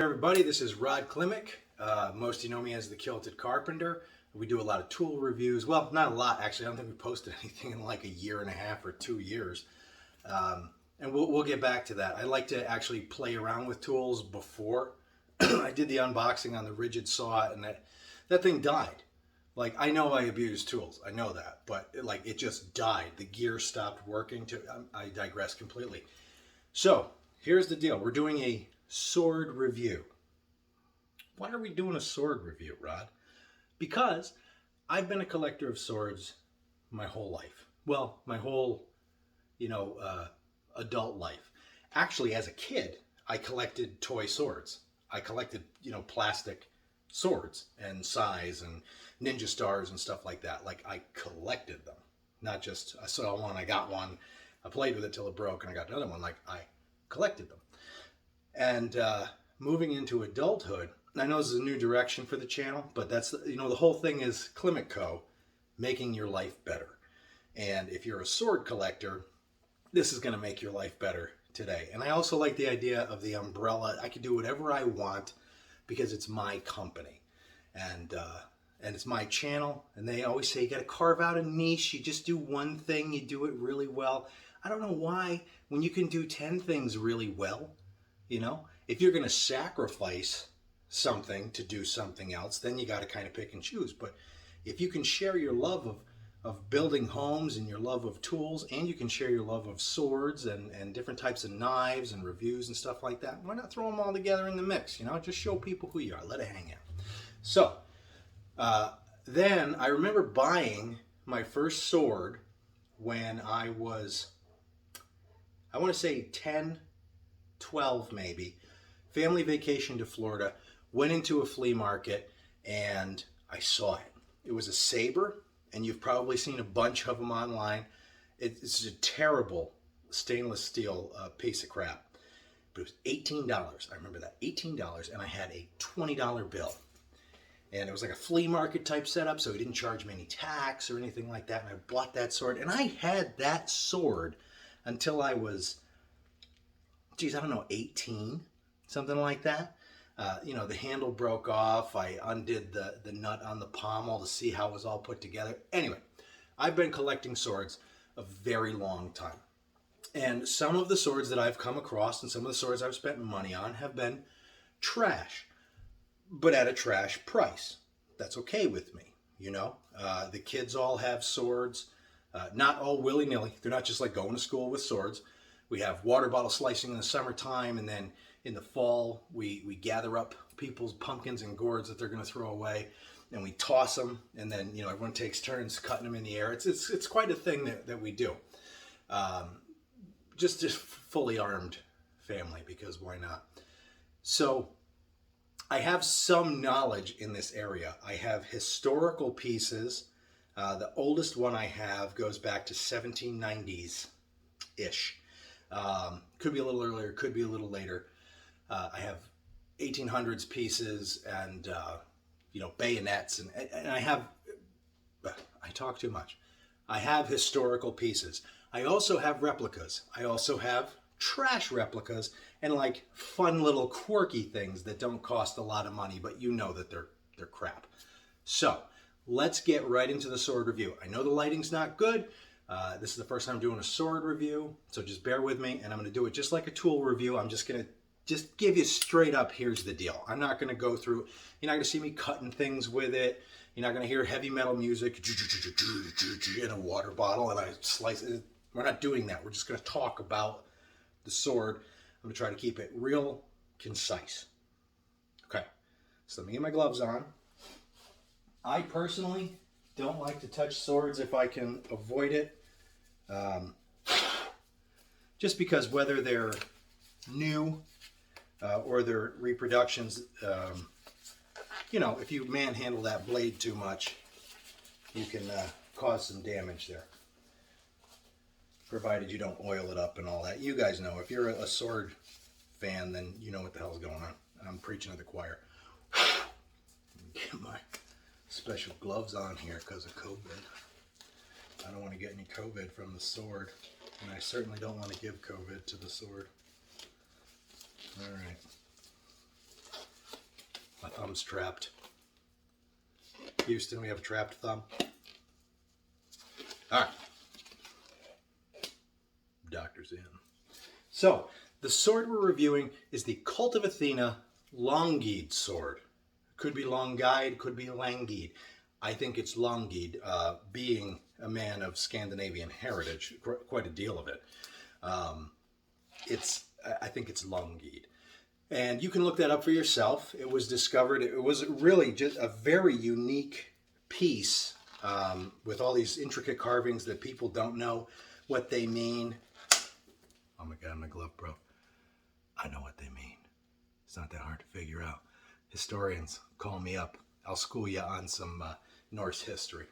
everybody, this is Rod Klimek. Most of you know me as the Kilted Carpenter. We do a lot of tool reviews. Well, not a lot actually. I don't think we posted anything in like a year and a half or 2 years. And we'll get back to that. I like to actually play around with tools before. I did the unboxing on the rigid saw and that thing died. Like, I know I abuse tools. I know that. But it just died. The gear stopped working. I digress completely. So, here's the deal. We're doing a sword review. Why are we doing a sword review, Rod? Because I've been a collector of swords my whole life. Well, my whole, adult life. Actually, as a kid, I collected toy swords. I collected, plastic swords and size and ninja stars and stuff like that. Like, I collected them. Not just, I saw one, I got one, I played with it till it broke, and I got another one. Like, I collected them. And moving into adulthood, I know this is a new direction for the channel, but that's, the whole thing is Klimek Co., making your life better. And if you're a sword collector, this is going to make your life better today. And I also like the idea of the umbrella. I can do whatever I want because it's my company. And it's my channel. And they always say you got to carve out a niche. You just do one thing, you do it really well. I don't know why, when you can do 10 things really well, if you're going to sacrifice something to do something else, then you got to kind of pick and choose. But if you can share your love of building homes and your love of tools, and you can share your love of swords and different types of knives and reviews and stuff like that, why not throw them all together in the mix? Just show people who you are. Let it hang out. So then I remember buying my first sword when I was, I want to say 10, 12 maybe. Family vacation to Florida, went into a flea market, and I saw it. It was a saber, and you've probably seen a bunch of them online. It's a terrible stainless steel piece of crap. But it was $18. I remember that, $18, and I had a $20 bill. And it was like a flea market type setup, so he didn't charge me any tax or anything like that. And I bought that sword, and I had that sword until I was, I don't know, 18, something like that. The handle broke off. I undid the nut on the pommel to see how it was all put together. Anyway, I've been collecting swords a very long time. And some of the swords that I've come across and some of the swords I've spent money on have been trash, but at a trash price. That's okay with me, The kids all have swords, not all willy-nilly. They're not just like going to school with swords. We have water bottle slicing in the summertime, and then in the fall, we gather up people's pumpkins and gourds that they're going to throw away, and we toss them, and then everyone takes turns cutting them in the air. It's quite a thing that we do. Just fully armed family, because why not? So I have some knowledge in this area. I have historical pieces. The oldest one I have goes back to 1790s-ish. Could be a little earlier, could be a little later. I have 1800s pieces and, bayonets, and I have, I talk too much. I have historical pieces. I also have replicas. I also have trash replicas and like fun little quirky things that don't cost a lot of money, but that they're crap. So let's get right into the sword review. I know the lighting's not good. This is the first time I'm doing a sword review, so just bear with me, and I'm going to do it just like a tool review. I'm just going to give you straight up, here's the deal. I'm not going to go through, you're not going to see me cutting things with it. You're not going to hear heavy metal music in a water bottle, and I slice it. We're not doing that. We're just going to talk about the sword. I'm going to try to keep it real concise. Okay, so let me get my gloves on. I personally don't like to touch swords if I can avoid it. Just because whether they're new or they're reproductions, if you manhandle that blade too much, you can cause some damage there. Provided you don't oil it up and all that. You guys know, if you're a sword fan, then you know what the hell's going on. I'm preaching to the choir. Get my special gloves on here because of COVID. I don't want to get any COVID from the sword, and I certainly don't want to give COVID to the sword. All right. My thumb's trapped. Houston, we have a trapped thumb. All right. Doctor's in. So, the sword we're reviewing is the Kult of Athena Langeid sword. Could be Langeid, could be Langeid. I think it's Langeid, being a man of Scandinavian heritage, quite a deal of it. I think it's Langeid. And you can look that up for yourself. It was discovered, it was really just a very unique piece with all these intricate carvings that people don't know what they mean. Oh my God, my glove broke. I know what they mean. It's not that hard to figure out. Historians, call me up. I'll school you on some Norse history.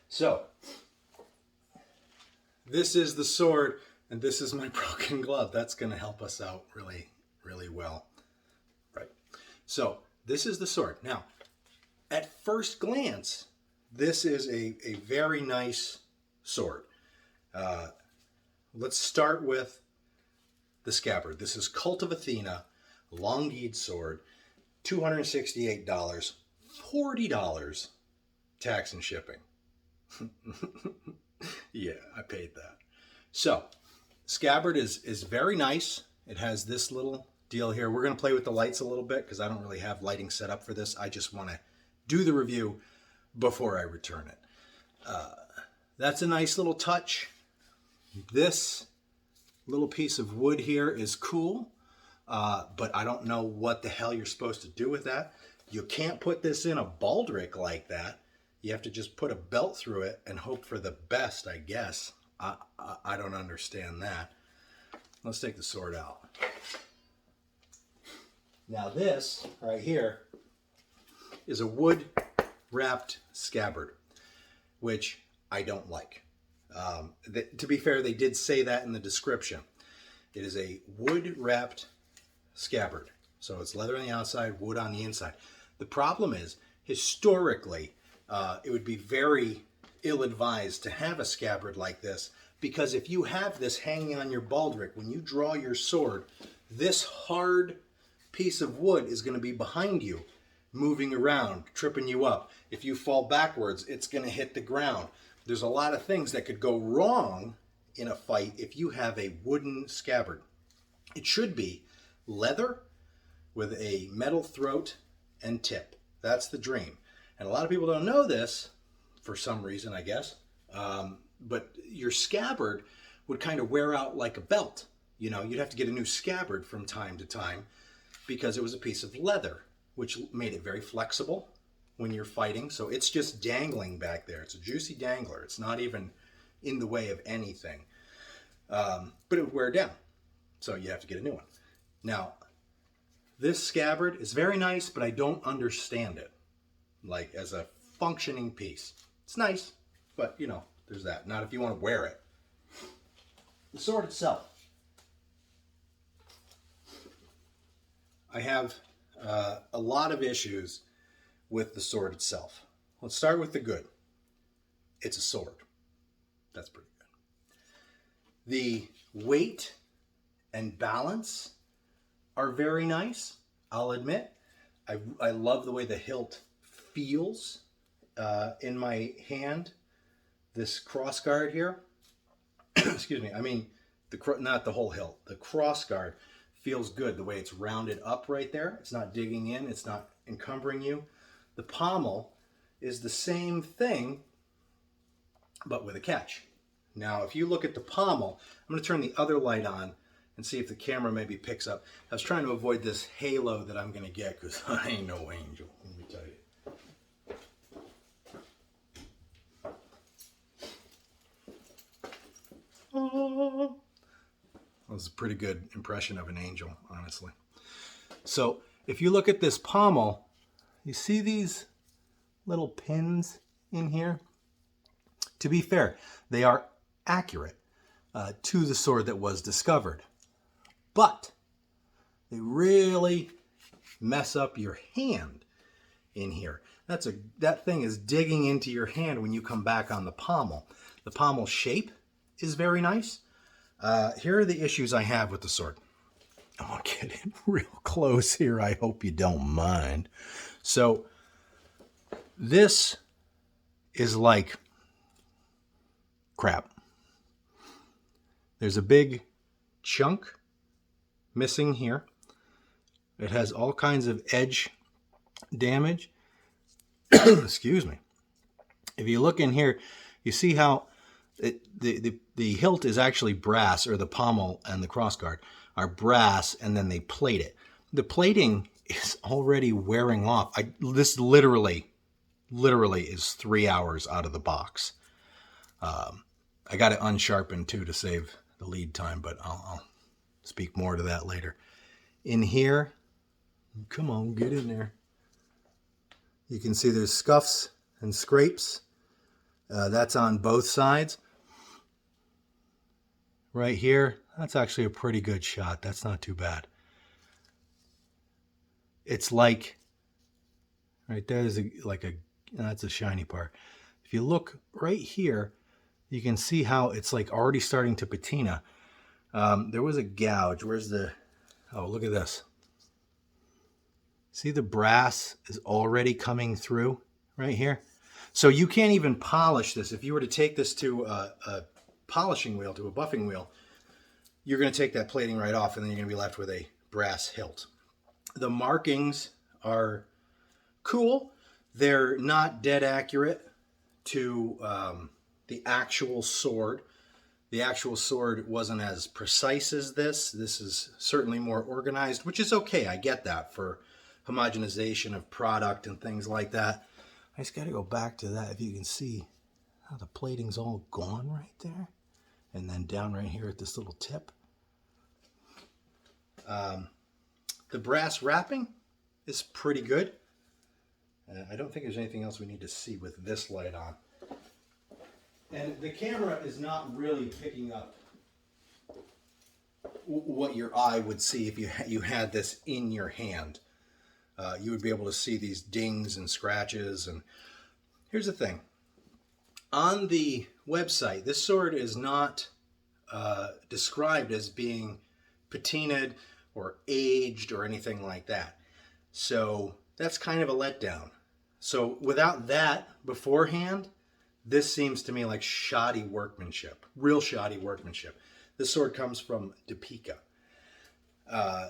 So, this is the sword, and this is my broken glove. That's going to help us out really, really well. Right. So, this is the sword. Now, at first glance, this is a very nice sword. Let's start with the scabbard. This is Kult of Athena Langeid sword, $268, $40 tax and shipping. Yeah, I paid that. So, scabbard is very nice. It has this little deal here. We're going to play with the lights a little bit because I don't really have lighting set up for this. I just want to do the review before I return it. That's a nice little touch. This little piece of wood here is cool, but I don't know what the hell you're supposed to do with that. You can't put this in a baldric like that. You have to just put a belt through it and hope for the best, I guess. I don't understand that. Let's take the sword out. Now this right here is a wood-wrapped scabbard, which I don't like. To be fair, they did say that in the description. It is a wood-wrapped scabbard. So it's leather on the outside, wood on the inside. The problem is, historically, it would be very ill-advised to have a scabbard like this, because if you have this hanging on your baldric, when you draw your sword, this hard piece of wood is going to be behind you, moving around, tripping you up. If you fall backwards, it's going to hit the ground. There's a lot of things that could go wrong in a fight if you have a wooden scabbard. It should be leather with a metal throat and tip. That's the dream. And a lot of people don't know this for some reason, I guess. But your scabbard would kind of wear out like a belt. You know, you'd have to get a new scabbard from time to time because it was a piece of leather, which made it very flexible when you're fighting. So it's just dangling back there. It's a juicy dangler. It's not even in the way of anything. But it would wear down. So you have to get a new one. Now, this scabbard is very nice, but I don't understand it. Like, as a functioning piece. It's nice, but, you know, there's that. Not if you want to wear it. The sword itself. I have a lot of issues with the sword itself. Let's start with the good. It's a sword. That's pretty good. The weight and balance are very nice, I'll admit. I love the way the hilt feels in my hand. This cross guard here, excuse me, I mean, not the whole hilt. The cross guard feels good, the way it's rounded up right there. It's not digging in, it's not encumbering you. The pommel is the same thing, but with a catch. Now, if you look at the pommel, I'm going to turn the other light on and see if the camera maybe picks up. I was trying to avoid this halo that I'm going to get because I ain't no angel, let me tell you. That was a pretty good impression of an angel, honestly. So, if you look at this pommel, you see these little pins in here? To be fair, they are accurate to the sword that was discovered. But they really mess up your hand in here. That thing is digging into your hand when you come back on the pommel. The pommel shape is very nice. Here are the issues I have with the sword. I'm going to get in real close here. I hope you don't mind. So this is like crap. There's a big chunk missing here. It has all kinds of edge damage. Excuse me. If you look in here, you see how the hilt is actually brass, or the pommel and the crossguard are brass, and then they plate it. The plating is already wearing off. This literally is 3 hours out of the box. I got it unsharpened too to save the lead time, but I'll speak more to that later. In here, come on, get in there. You can see there's scuffs and scrapes. That's on both sides. Right here, that's actually a pretty good shot. That's not too bad. It's like, right there's that's a shiny part. If you look right here, you can see how it's like already starting to patina. There was a gouge. Where's the, oh, look at this. See, the brass is already coming through right here. So you can't even polish this. If you were to take this to a polishing wheel, to a buffing wheel, you're going to take that plating right off, and then you're going to be left with a brass hilt. The markings are cool. They're not dead accurate to the actual sword. The actual sword wasn't as precise as this. This is certainly more organized, which is okay. I get that for homogenization of product and things like that. I just got to go back to that. If you can see how the plating's all gone right there. And then down right here at this little tip. The brass wrapping is pretty good. I don't think there's anything else we need to see with this light on. And the camera is not really picking up what your eye would see if you had this in your hand. You would be able to see these dings and scratches. And here's the thing. On the website, this sword is not described as being patinaed or aged or anything like that. So that's kind of a letdown. So without that beforehand, this seems to me like shoddy workmanship, real shoddy workmanship. This sword comes from Topeka. I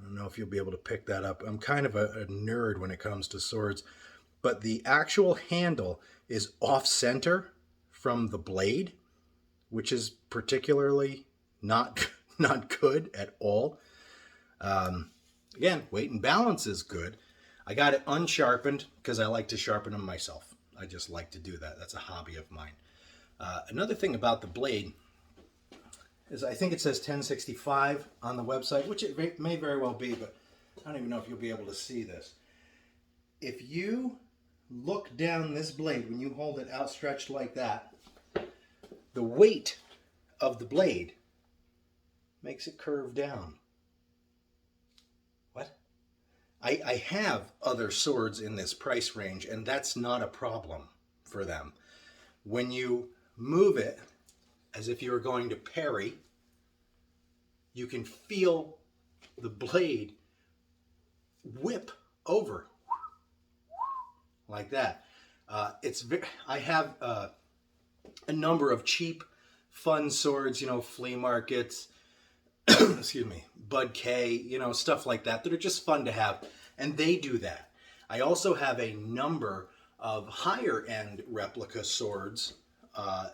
don't know if you'll be able to pick that up. I'm kind of a nerd when it comes to swords, but the actual handle is off center from the blade, which is particularly not good at all. Again, weight and balance is good. I got it unsharpened because I like to sharpen them myself. I just like to do that. That's a hobby of mine. Another thing about the blade is I think it says 1065 on the website, which it may very well be, but I don't even know if you'll be able to see this. If you look down this blade, when you hold it outstretched like that, the weight of the blade makes it curve down. What? I have other swords in this price range, and that's not a problem for them. When you move it as if you were going to parry, you can feel the blade whip over like that. I have a number of cheap, fun swords, flea markets, excuse me, Bud K, stuff like that are just fun to have, and they do that. I also have a number of higher end replica swords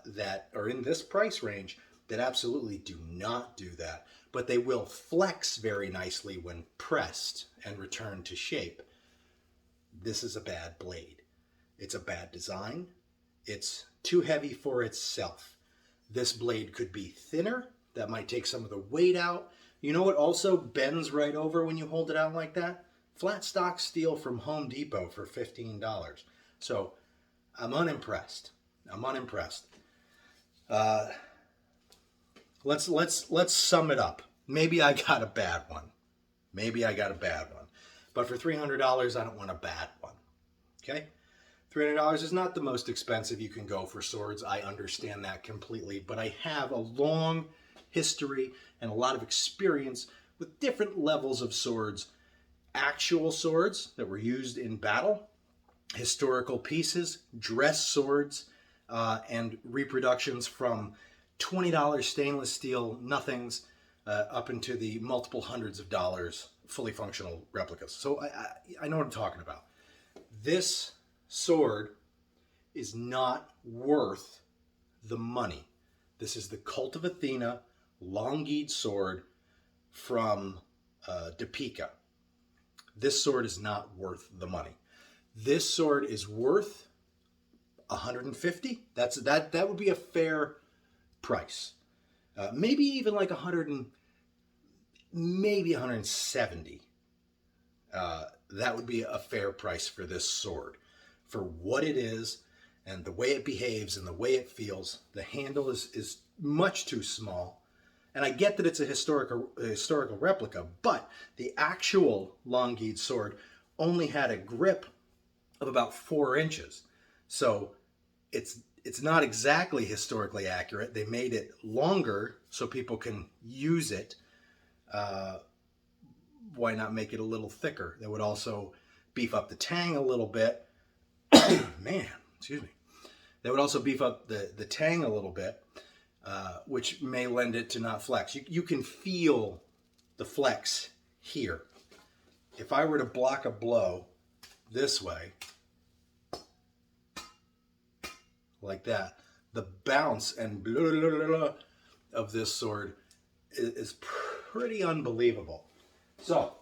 that are in this price range that absolutely do not do that, but they will flex very nicely when pressed and returned to shape. This is a bad blade. It's a bad design. It's too heavy for itself. This blade could be thinner. That might take some of the weight out. You know what also bends right over when you hold it out like that? Flat stock steel from Home Depot for $15. So I'm unimpressed. Let's sum it up. Maybe I got a bad one. But for $300, I don't want a bad one. Okay? $300 is not the most expensive you can go for swords. I understand that completely, but I have a long history and a lot of experience with different levels of swords. Actual swords that were used in battle, historical pieces, dress swords, and reproductions from $20 stainless steel nothings up into the multiple hundreds of dollars fully functional replicas. So I know what I'm talking about. This sword is not worth the money. This is the Kult of Athena Langeid sword from Topeka. This sword is not worth the money. This sword is worth $150. That would be a fair price. Maybe even like maybe $170. That would be a fair price for this sword, for what it is and the way it behaves and the way it feels. The handle is much too small. And I get that it's a historical replica, but the actual Langeid sword only had a grip of about 4 inches. So it's not exactly historically accurate. They made it longer so people can use it. Why not make it a little thicker? That would also beef up the tang a little bit. Man, excuse me. That would also beef up the tang a little bit, which may lend it to not flex. You can feel the flex here. If I were to block a blow this way, like that, the bounce and blah, blah, blah, blah of this sword is pretty unbelievable. So,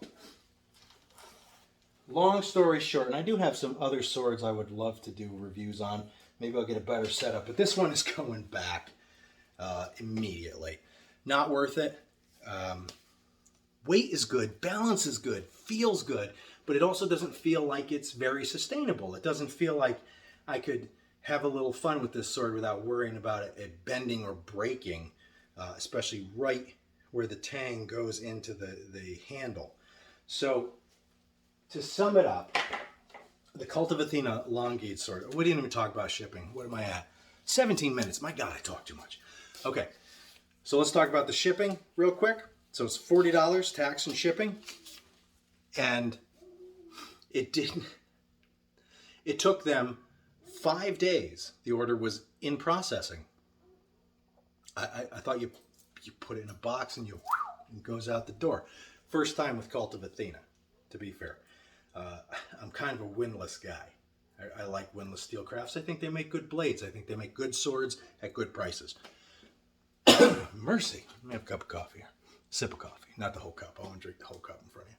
long story short, and I do have some other swords I would love to do reviews on. Maybe I'll get a better setup, but this one is going back immediately. Not worth it. Weight is good, balance is good, feels good, but it also doesn't feel like it's very sustainable. It doesn't feel like I could have a little fun with this sword without worrying about it bending or breaking, especially right where the tang goes into the handle. So, to sum it up, the Kult of Athena Langeid sword. We didn't even talk about shipping. What am I at? 17 minutes. My God, I talk too much. Okay, so let's talk about the shipping real quick. So it's $40 tax and shipping. And it took them 5 days. The order was in processing. I thought you put it in a box and it goes out the door. First time with Kult of Athena, to be fair. I'm kind of a windlass guy. I like windlass steel crafts. I think they make good blades. I think they make good swords at good prices. Mercy. Let me have a cup of coffee here. Sip of coffee. Not the whole cup. I want to drink the whole cup in front of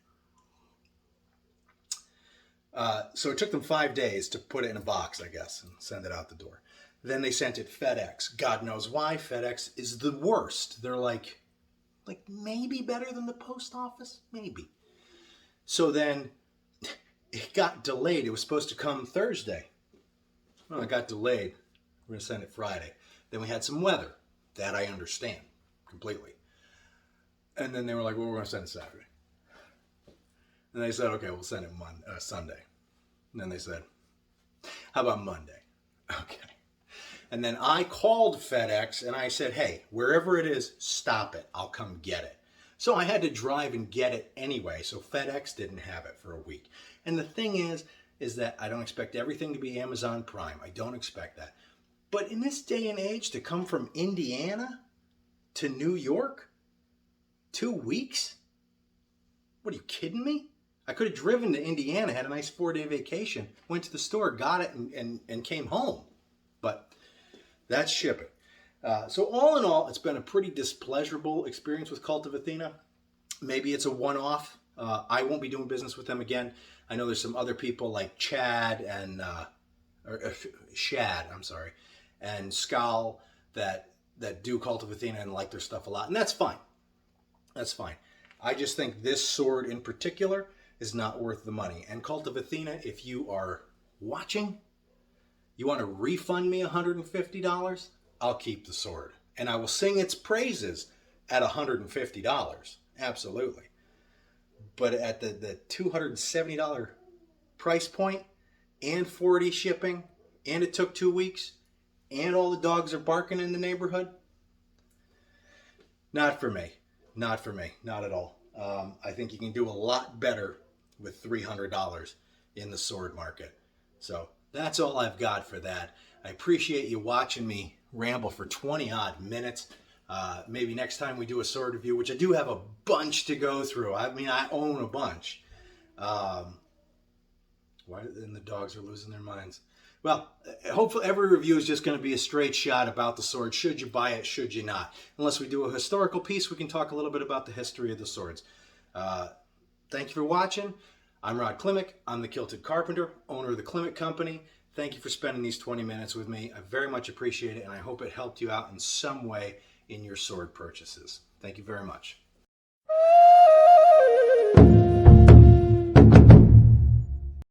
you. So it took them 5 days to put it in a box, I guess, and send it out the door. Then they sent it FedEx. God knows why. FedEx is the worst. They're like maybe better than the post office. Maybe. So then it got delayed. It was supposed to come Thursday. Well, it got delayed. We're going to send it Friday. Then we had some weather. That I understand completely. And then they were like, well, we're going to send it Saturday. And they said, okay, we'll send it Sunday. And then they said, how about Monday? Okay. And then I called FedEx and I said, hey, wherever it is, stop it. I'll come get it. So I had to drive and get it anyway. So FedEx didn't have it for a week. And the thing is that I don't expect everything to be Amazon Prime. I don't expect that. But in this day and age, to come from Indiana to New York, 2 weeks? What, are you kidding me? I could have driven to Indiana, had a nice 4-day vacation, went to the store, got it, and came home. But that's shipping. So all in all, it's been a pretty displeasurable experience with Kult of Athena. Maybe it's a one-off. I won't be doing business with them again. I know there's some other people like Shad, and Skal that do Kult of Athena and like their stuff a lot. And that's fine. That's fine. I just think this sword in particular is not worth the money. And Kult of Athena, if you are watching, you want to refund me $150, I'll keep the sword. And I will sing its praises at $150. Absolutely. But at the $270 price point, and 40 shipping, and it took 2 weeks, and all the dogs are barking in the neighborhood? Not for me. Not for me. Not at all. I think you can do a lot better with $300 in the sword market. So that's all I've got for that. I appreciate you watching me ramble for 20 odd minutes. Maybe next time we do a sword review, which I do have a bunch to go through. I mean, I own a bunch. Why then the dogs are losing their minds? Well, hopefully every review is just going to be a straight shot about the sword. Should you buy it? Should you not? Unless we do a historical piece, we can talk a little bit about the history of the swords. Thank you for watching. I'm Rod Klimek. I'm the Kilted Carpenter, owner of the Klimek Company. Thank you for spending these 20 minutes with me. I very much appreciate it, and I hope it helped you out in some way in your sword purchases. Thank you very much.